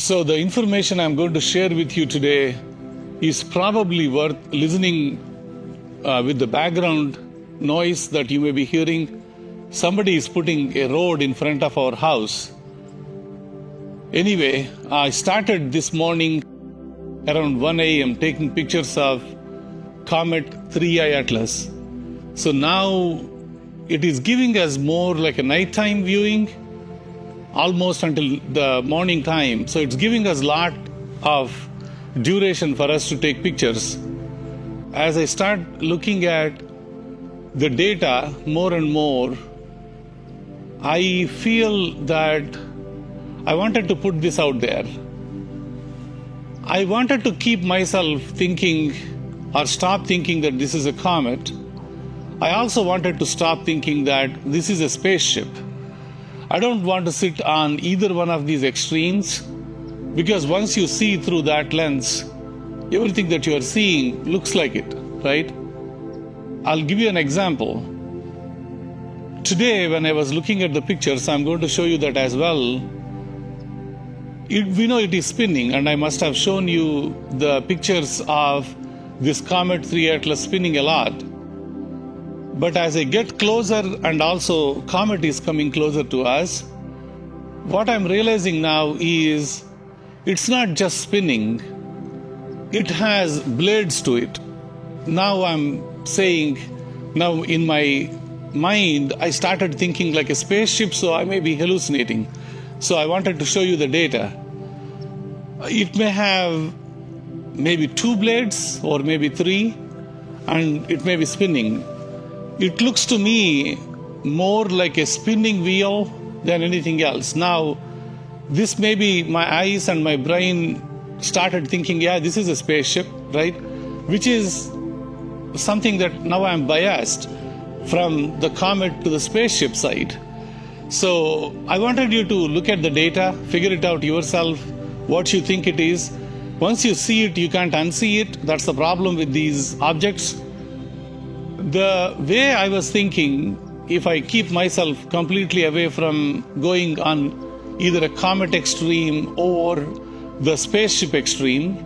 So the information I'm going to share with you today is probably worth listening with the background noise that you may be hearing. Somebody is putting a road in front of our house. Anyway, I started this morning around 1 a.m. taking pictures of Comet 3I Atlas. So now it is giving us more like a nighttime viewing, almost until the morning time. So it's giving us a lot of duration for us to take pictures. As I start looking at the data more and more, I feel that I wanted to put this out there. I wanted to keep myself thinking or stop thinking that this is a comet. I also wanted to stop thinking that this is a spaceship. I don't want to sit on either one of these extremes, because once you see through that lens, everything that you are seeing looks like it, right? I'll give you an example. Today, when I was looking at the pictures, I'm going to show you that as well. We know it is spinning, and I must have shown you the pictures of this Comet 3 Atlas spinning a lot. But as I get closer, and also Comet is coming closer to us, what I'm realizing now is it's not just spinning, it has blades to it. Now I'm saying, now in my mind, I started thinking like a spaceship, so I may be hallucinating. So I wanted to show you the data. It may have maybe 2 blades or maybe 3, and it may be spinning. It looks to me more like a spinning wheel than anything else. Now, this may be my eyes and my brain started thinking, yeah, this is a spaceship, right? Which is something that now I'm biased from the comet to the spaceship side. So I wanted you to look at the data, figure it out yourself, what you think it is. Once you see it, you can't unsee it. That's the problem with these objects. The way I was thinking, if I keep myself completely away from going on either a comet extreme or the spaceship extreme,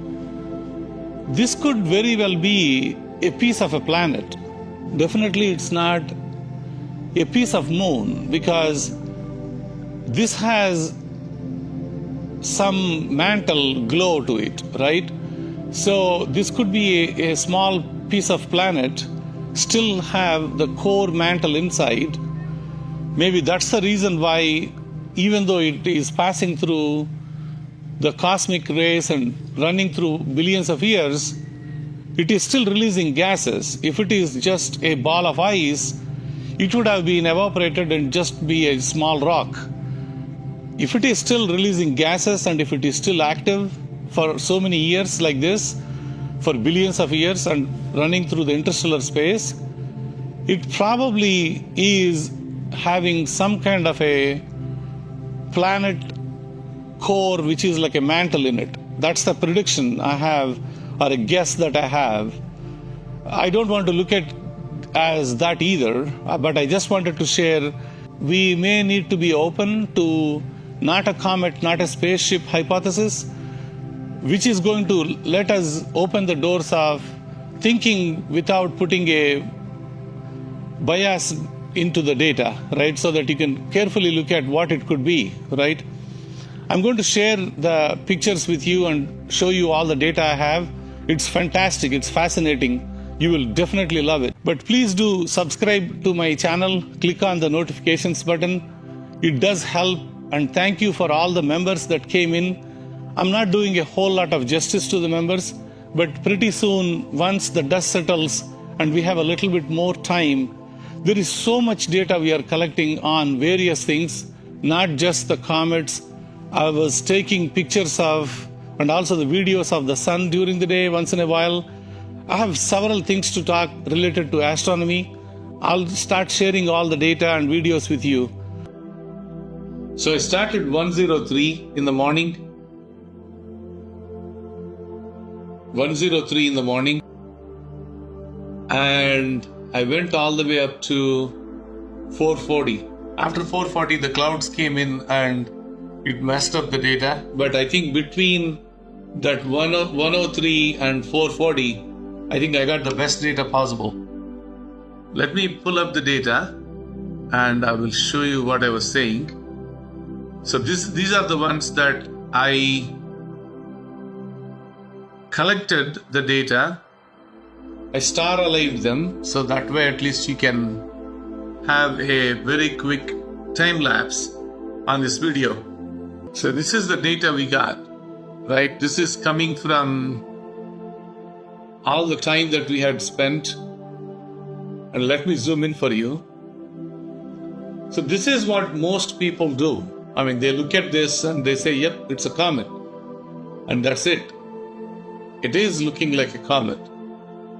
this could very well be a piece of a planet. Definitely it's not a piece of moon, because this has some mantle glow to it, right? So this could be a small piece of planet, still have the core mantle inside. Maybe that's the reason why, even though it is passing through the cosmic rays and running through billions of years, it is still releasing gases. If it is just a ball of ice, it would have been evaporated and just be a small rock. If it is still releasing gases and if it is still active for so many years like this, for billions of years and running through the interstellar space, it probably is having some kind of a planet core which is like a mantle in it. That's the prediction I have, or a guess that I have. I don't want to look at as that either, but I just wanted to share, we may need to be open to not a comet, not a spaceship hypothesis, which is going to let us open the doors of thinking without putting a bias into the data, right? So that you can carefully look at what it could be, right? I'm going to share the pictures with you and show you all the data I have. It's fantastic, it's fascinating. You will definitely love it. But please do subscribe to my channel, click on the notifications button. It does help, and thank you for all the members that came in. I'm not doing a whole lot of justice to the members, but pretty soon, once the dust settles and we have a little bit more time, there is so much data we are collecting on various things, not just the comets. I was taking pictures of and also the videos of the sun during the day once in a while. I have several things to talk related to astronomy. I'll start sharing all the data and videos with you. So I started 103 in the morning. 103 in the morning. And I went all the way up to 440. After 440, the clouds came in and It messed up the data, but I think between that 103 and 440, I think I got the best data possible. Let me pull up the data and I will show you what I was saying. So these are the ones that I collected the data. I star aligned them, so that way at least you can have a very quick time lapse on this video. So this is the data we got, right? This is coming from all the time that we had spent. And let me zoom in for you. So this is what most people do. I mean, they look at this and they say, yep, it's a comet. And that's it. It is looking like a comet.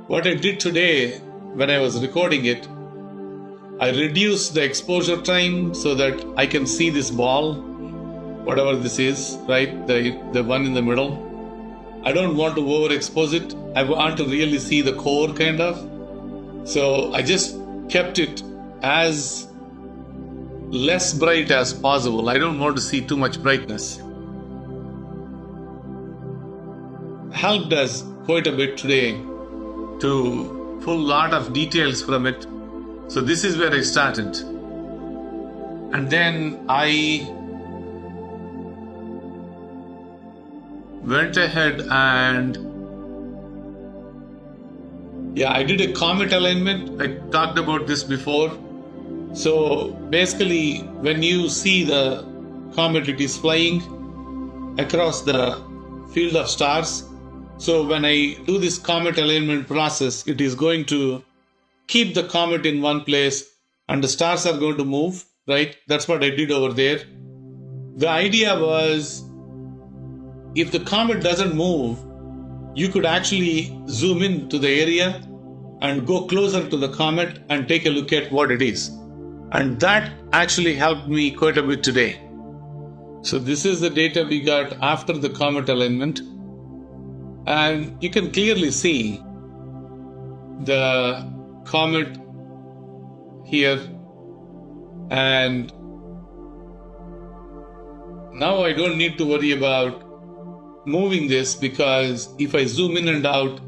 What I did today when I was recording it, I reduced the exposure time so that I can see this ball, whatever this is, right? The one in the middle. I don't want to overexpose it. I want to really see the core kind of. So I just kept it as less bright as possible. I don't want to see too much brightness. Helped us quite a bit today to pull a lot of details from it. So this is where I started. And then I went ahead and I did a comet alignment. I talked about this before. So basically, when you see the comet, it is flying across the field of stars. So when I do this comet alignment process, it is going to keep the comet in one place and the stars are going to move, right? That's what I did over there. The idea was, if the comet doesn't move, you could actually zoom in to the area and go closer to the comet and take a look at what it is. And that actually helped me quite a bit today. So this is the data we got after the comet alignment. And you can clearly see the comet here. And now I don't need to worry about moving this, because if I zoom in and out,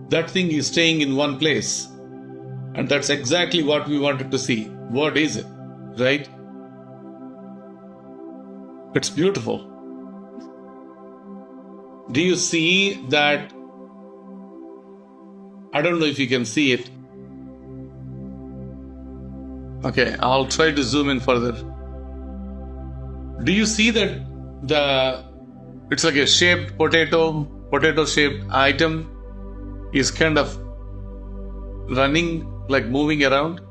that thing is staying in one place. And that's exactly what we wanted to see. What is it, right? It's beautiful. Do you see that? I don't know if you can see it. Okay, I'll try to zoom in further. Do you see that it's like a shaped potato shaped item is kind of running, like moving around,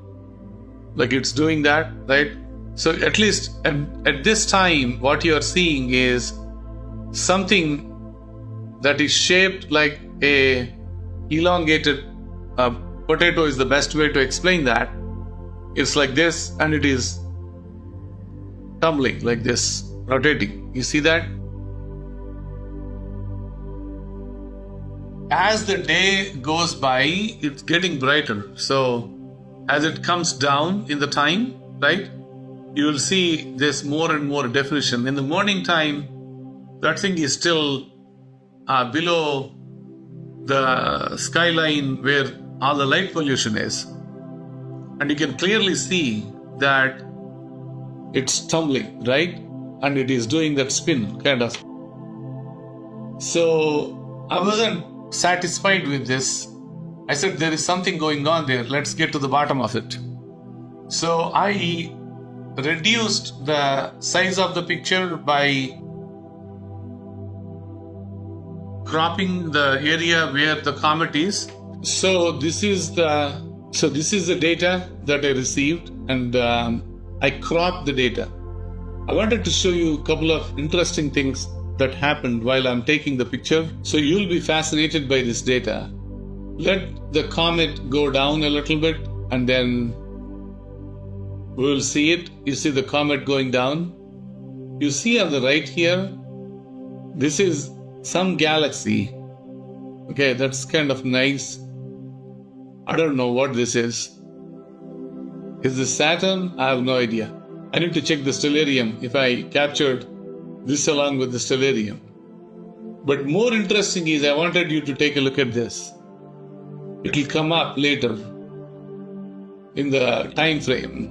like it's doing that, right? So at least at this time, what you are seeing is something that is shaped like a elongated potato is the best way to explain that. It's like this, and it is tumbling like this, rotating. You see that? As the day goes by, it's getting brighter. So as it comes down in the time, right, you will see this more and more definition. In the morning time, that thing is still below the skyline where all the light pollution is. And you can clearly see that it's tumbling, right? And it is doing that spin, kind of. So I wasn't satisfied with this. I said, there is something going on there. Let's get to the bottom of it. So I reduced the size of the picture by cropping the area where the comet is. So this is the data that I received, and I cropped the data. I wanted to show you a couple of interesting things that happened while I'm taking the picture. So you'll be fascinated by this data. Let the comet go down a little bit, and then we'll see it. You see the comet going down. You see on the right here, this is some galaxy. Okay, that's kind of nice. I don't know what this is. Is this Saturn? I have no idea. I need to check the stellarium if I captured This along with the stellarium. But more interesting is I wanted you to take a look at this. It will come up later in the time frame.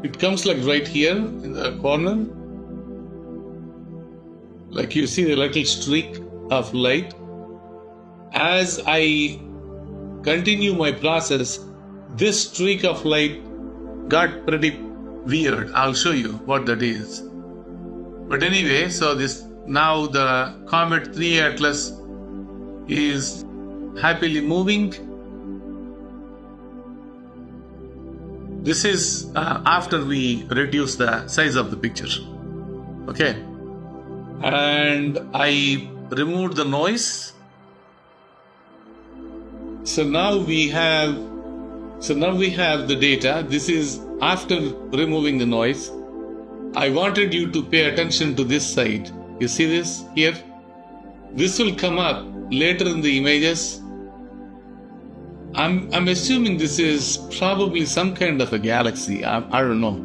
It comes like right here in the corner. Like you see the little streak of light. As I continue my process, this streak of light got pretty weird. I'll show you what that is. But anyway, so this now the Comet 3 Atlas is happily moving. This is after we reduce the size of the picture. Okay. And I removed the noise. So now we have the data. This is after removing the noise. I wanted you to pay attention to this side. You see this here? This will come up later in the images. I'm assuming this is probably some kind of a galaxy. I don't know.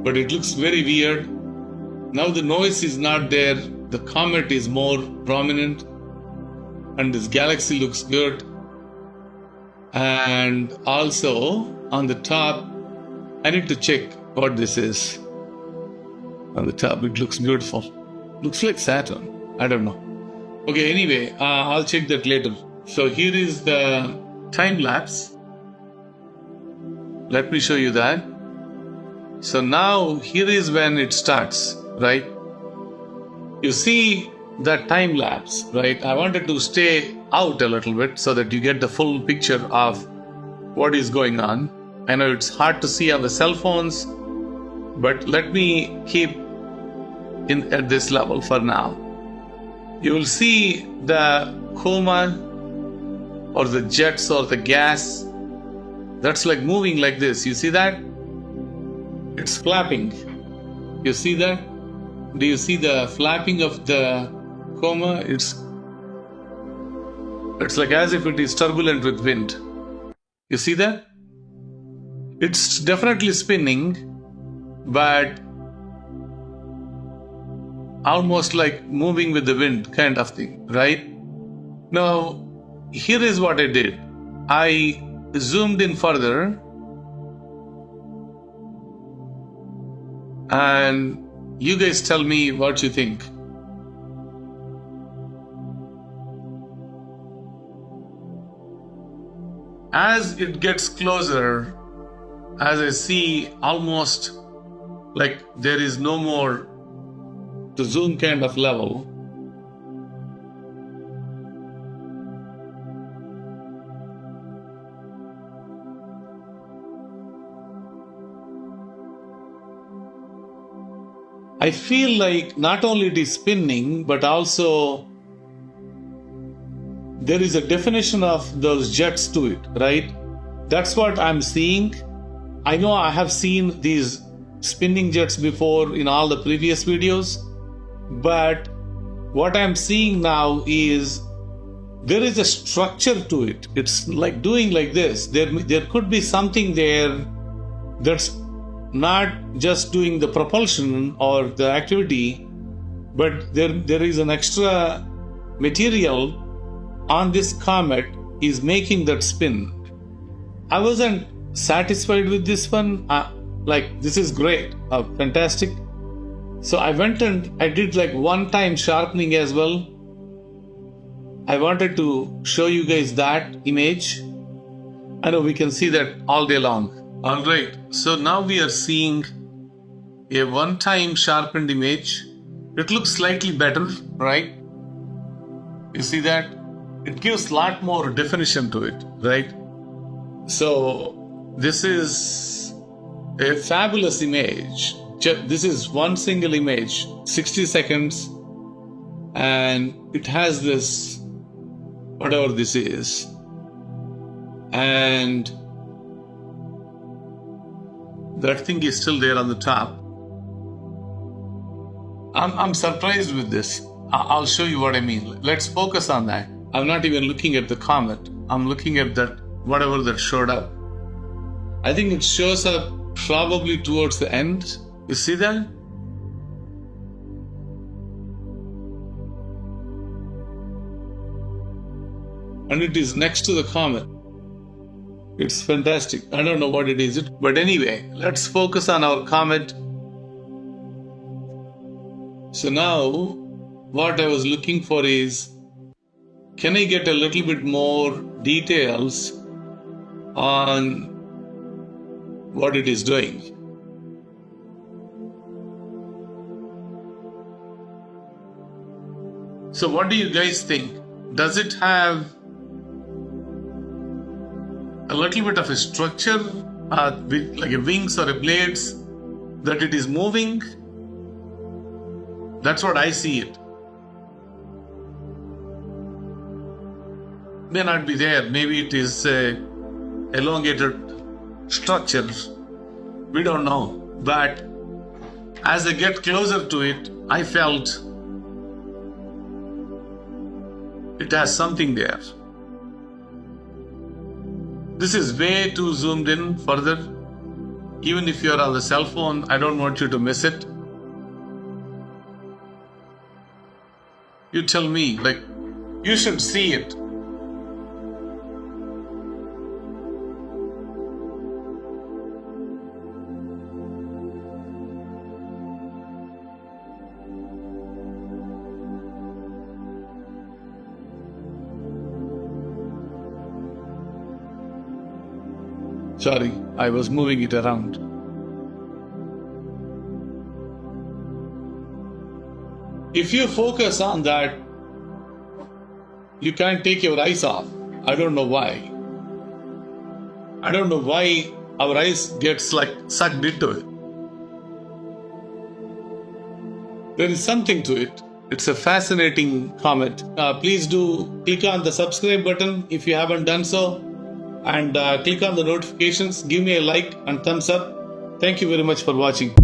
But it looks very weird. Now the noise is not there. The comet is more prominent. And this galaxy looks good. And also on the top, I need to check what this is. On the top, it looks beautiful. Looks like Saturn. I don't know. Okay, anyway, I'll check that later. So here is the time lapse. Let me show you that. So now here is when it starts, right? You see that time lapse, right? I wanted to stay out a little bit so that you get the full picture of what is going on. I know it's hard to see on the cell phones, but let me keep at this level for now. You will see the coma or the jets or the gas that's like moving like this. You see that? It's flapping. You see that? Do you see the flapping of the coma? It's like as if it is turbulent with wind. You see that? It's definitely spinning, but almost like moving with the wind kind of thing, right? Now, here is what I did. I zoomed in further and you guys tell me what you think. As it gets closer, as I see almost like there is no more to zoom kind of level, I feel like not only it is spinning, but also there is a definition of those jets to it, right? That's what I'm seeing. I know I have seen these spinning jets before in all the previous videos, but what I'm seeing now is there is a structure to it. It's like doing like this. There could be something there that's not just doing the propulsion or the activity, but there is an extra material on this comet is making that spin. I wasn't satisfied with this one. Like, this is great, fantastic. So I went and I did like one-time sharpening as well. I wanted to show you guys that image. I know we can see that all day long. Alright, so now we are seeing a one-time sharpened image. It looks slightly better, right? You see that? It gives a lot more definition to it, right? So this is a fabulous image. This is one single image, 60 seconds, and it has this, whatever this is, and that thing is still there on the top. I'm surprised with this. I'll show you what I mean. Let's focus on that. I'm not even looking at the comet. I'm looking at that, whatever that showed up. I think it shows up probably towards the end. You see that? and it is next to the comet. It's fantastic. I don't know what it is, but anyway, let's focus on our comet. So now, what I was looking for is, can I get a little bit more details on what it is doing? So what do you guys think? Does it have a little bit of a structure, with like a wings or a blades, that it is moving? That's what I see it. May not be there. Maybe it is a elongated structure. We don't know. But as I get closer to it, I felt it has something there. This is way too zoomed in further. Even if you're on the cell phone, I don't want you to miss it. You tell me, like, you should see it. Sorry, I was moving it around. If you focus on that, you can't take your eyes off. I don't know why. I don't know why our eyes gets like sucked into it. There is something to it. It's a fascinating comet. Please do click on the subscribe button if you haven't done so. And click on the notifications, give me a like and thumbs up. Thank you very much for watching.